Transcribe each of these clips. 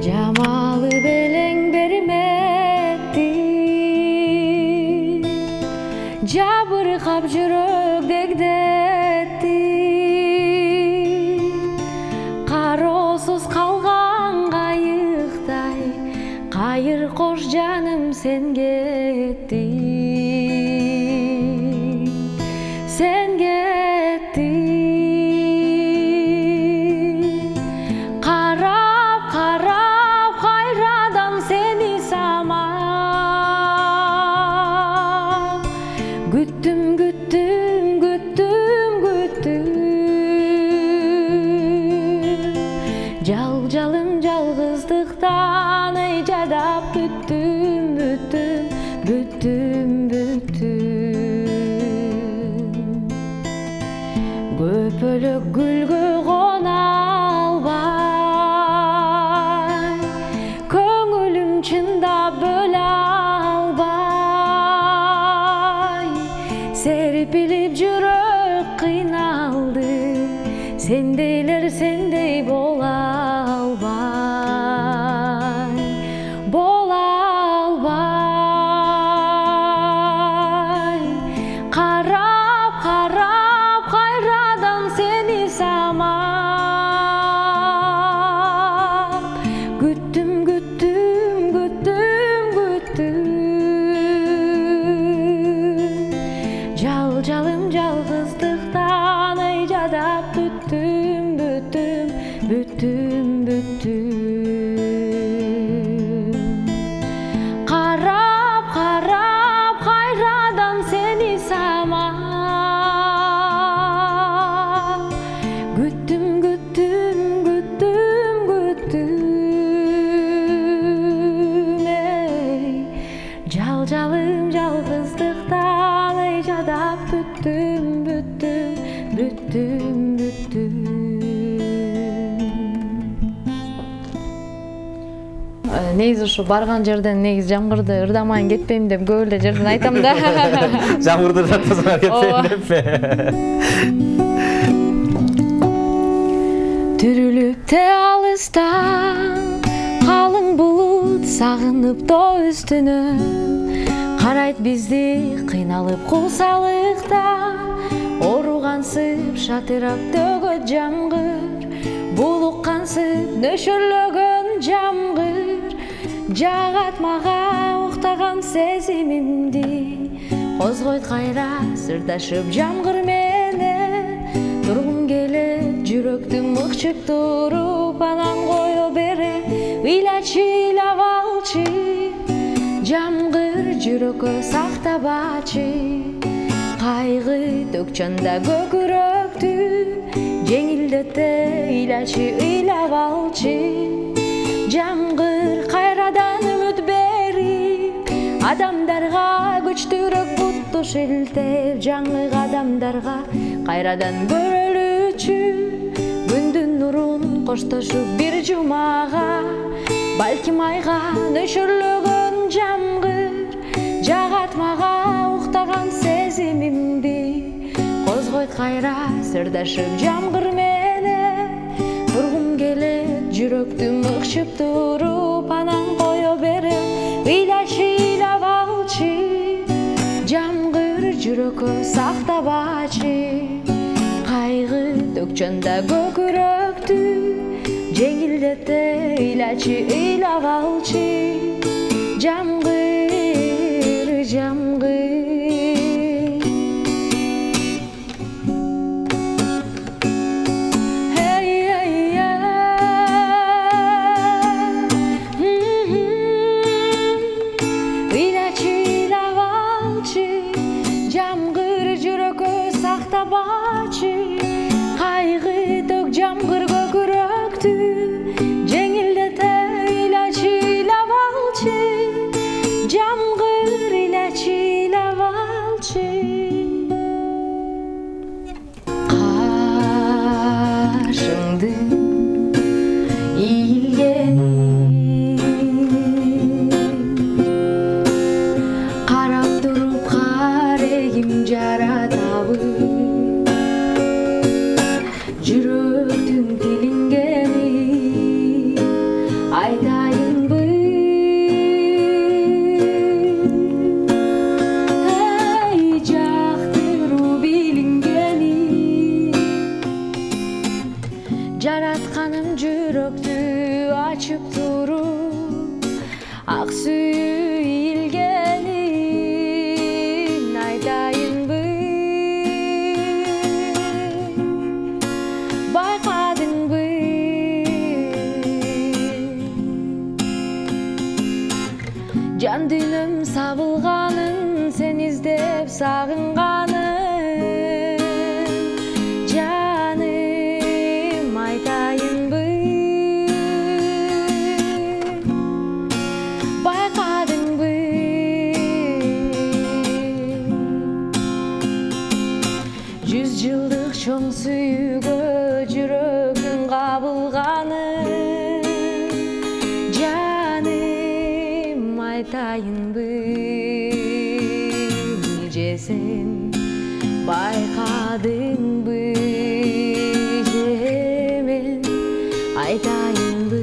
Jamalı beleng bermetti, jabırkap jürek degdetti, karosuz kalgan kayıkтай, kayır koş canım sen gettin, sen gettin. Güttüm, güttüm, güttüm, güttüm. Jalım жалгыздыктан ijadap büttüm, büttüm, büttüm, büttüm. Көпөлөк гүлгө кона албай, көңүлүм чындап бөлө албай. Serpilip жүрөк кыйналды, сендейлер сендей бола албай, бола албай. Карап, карап, кайрадан сени самап, күттүм, күттүм, күттүм, күттүм. Жалым жалгыздыктан ijadap büttüm, büttüm, büttüm, büttüm. Karap, karap, kayradan seni samap, güttüm, güttüm, güttüm, güttüm. Ey, жалым жалгыздыктан ijadap büttüm, büttüm, büttüm, büttüm. Негизи ушу барган жерден негизи жамгырды ырдамайын кетпейм деп көп эле жерден айтам да. Жамгырды жатпасаңар кетпейм деппи? Түрүлүп те алыстан калың булут сагынып тоо үстүнөн карайт бизди кыйналып кулсалыкта. Оругансып шатырап төгөт жамгыр, булуккансып нөшөрлөгөн жамгыр. Жагат мага уктаган сезимимди, козгойт кайра сырдашып жамгыр менен. Тургум келет жүрөктү мыкчып туруп, анан кое бере ыйлачы ыйлап алчы. Жамгыр жүрөккө сактабачы, кайгы төкчанда көкүрөктү. Жеңилдете ыйлачы ыйлап алчы. Жамгыр кайрадан үмүт берип, адамдарга күчтүүрөөк бутту шилтеп. Жаңы адамдарга кайрадан көрөлүчү, күндүн нурун коштошуп бир жумага. Балким айга нөшөрлөгөн жамгыр, жагат мага уктаган сезимимди, козгойт кайра сырдашып жамгыр менен. Тургум келет жүрөктү мыкчып туруп, анан кое бере ыйлачы ыйлап алчы. Жамгыр жүрөккө сактабачы, кайгы төкчөндө көкүрөктү. Жеңилдете ыйлачы ыйлап алчы. Жамгыр, жамгыр. Кайгы төк жамгыр көкүрөктү, жеңилдете ыйлачы ыйлап алчы. Жамгыр ыйлачы ыйлап алчы. Кашыңды ийилгени, карап туруп карегим жаратабы. sağıngaным, canım aytayınbı, bayqadыңбы? Жүз жылдық чоң сүйгө жүрөгүң кабылганын, жаным айтайынбы, же сен байкадыңбы, же мен айтайынбы?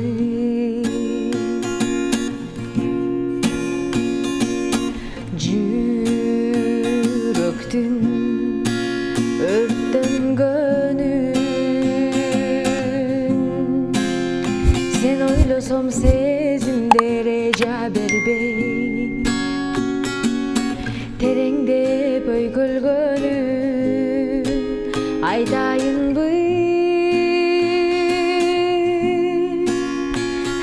Жүрөктүн өрттөнгөнүн sen ойлосом сезимдере жа бербей, тереңдеп өйгөлгөнүн айтайынбы?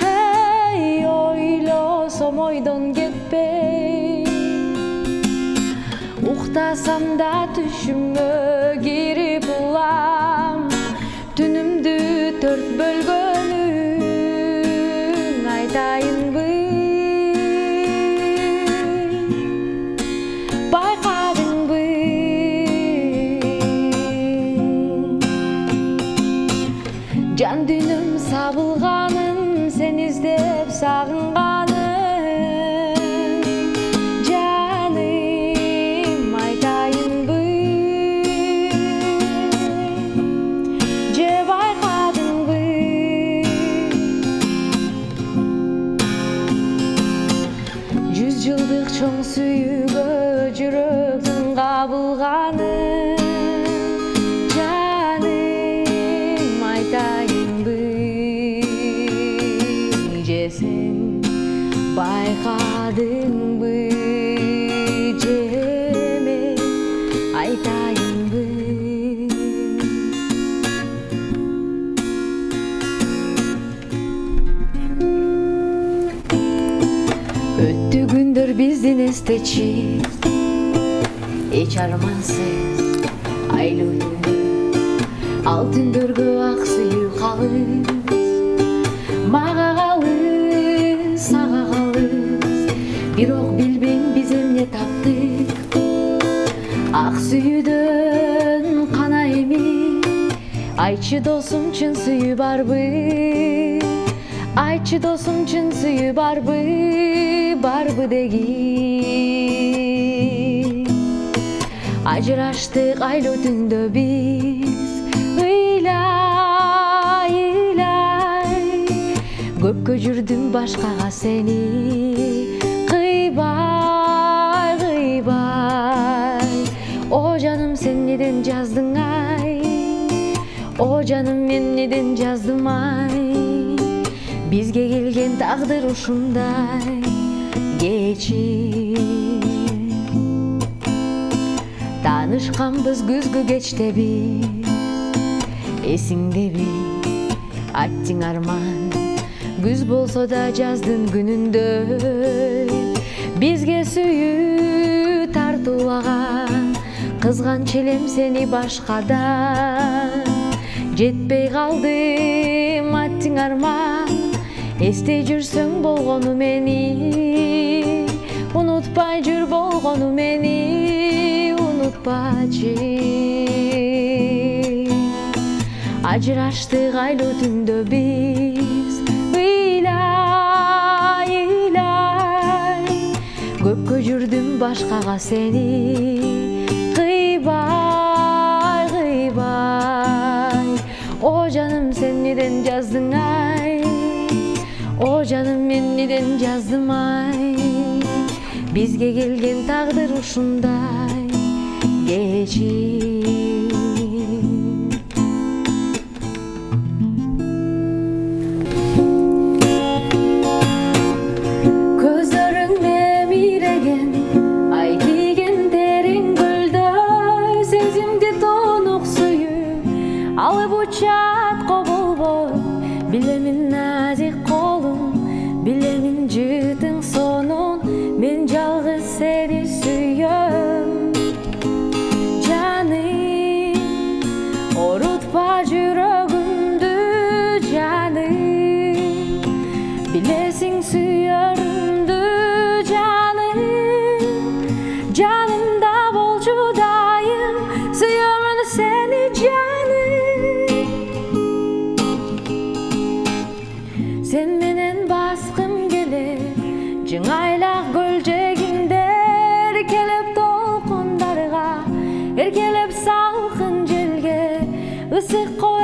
Hey, ойлосом ойдон кетпей, уктасам да түшүмгө кирип улам, түнүмдү төрт бөлгөнүн айтайынбы? Байкадыңбы? Жан дүйнөм сабылганын, сен издеп сагынганын, жаным айтайынбы? Же байкадыңбы? Жүз жылдык чоң сүйүүгө жүрөгүң кабылганын, жаным айтайынбы? Же сен байкадыңбы, же мен айтайынбы? Өттү күндөр биздин эстечи, эч армансыз айлуу түндө, ал түндөргө ак сүйүү калыс, мага калыс, ага калыс. Бирок билбейм биз эмне таптык, ак сүйүүдөн кана эми. Айтчы досум, чын сүйүү барбы? Айтчы досум, чын сүйүү барбы? Барбы деген? Ажыраштык айлуу түндө биз, ыйлай, ыйлай. Көпкө жүрдүм башкага сени кыйбай, кыйбай. О жаным, сен неден жаздың ай? О жаным, мен неден жаздым ай? Бизге келген тагдыр ушундай, кечир. Таанышканбыз күзгү кечте биз, эсиңдеби? Аттың арман, күз болсо да жаздын күнүндө, бизге сүйүү тартуулаган, кызганч элем сени башкадан. Жетпей калдым аттың арман, эстей жүрсөң болгону мени, унутпай жүр болгону мени, унутпачы. Ажыраштык айлуу түндө биз, ыйлай, ыйлай. Көпкө жүрдүм башкага сени кыйбай, кыйбай. О жаным, сен неден жаздың ай? О жаным, мен неден жаздым ай? Бизге келген тагдыр ушундай, кечир. Көзөрүң мемиреген, ай тийген терең көлдөй, сезимди тонук сүйүү алып учат коболбой. Билемин назик колуң, билемин жытың сонун, мен жалгыз сени сүйөм. Unutma yüreğimdü canım, bilesin suyarımdü canım. Canımda bolcu dayım, suyarım seni canım. Sen menen baskım gelip, jıngайлak gölceginde erkelep dolkundarga, erkelep salkın jelge, ısık koy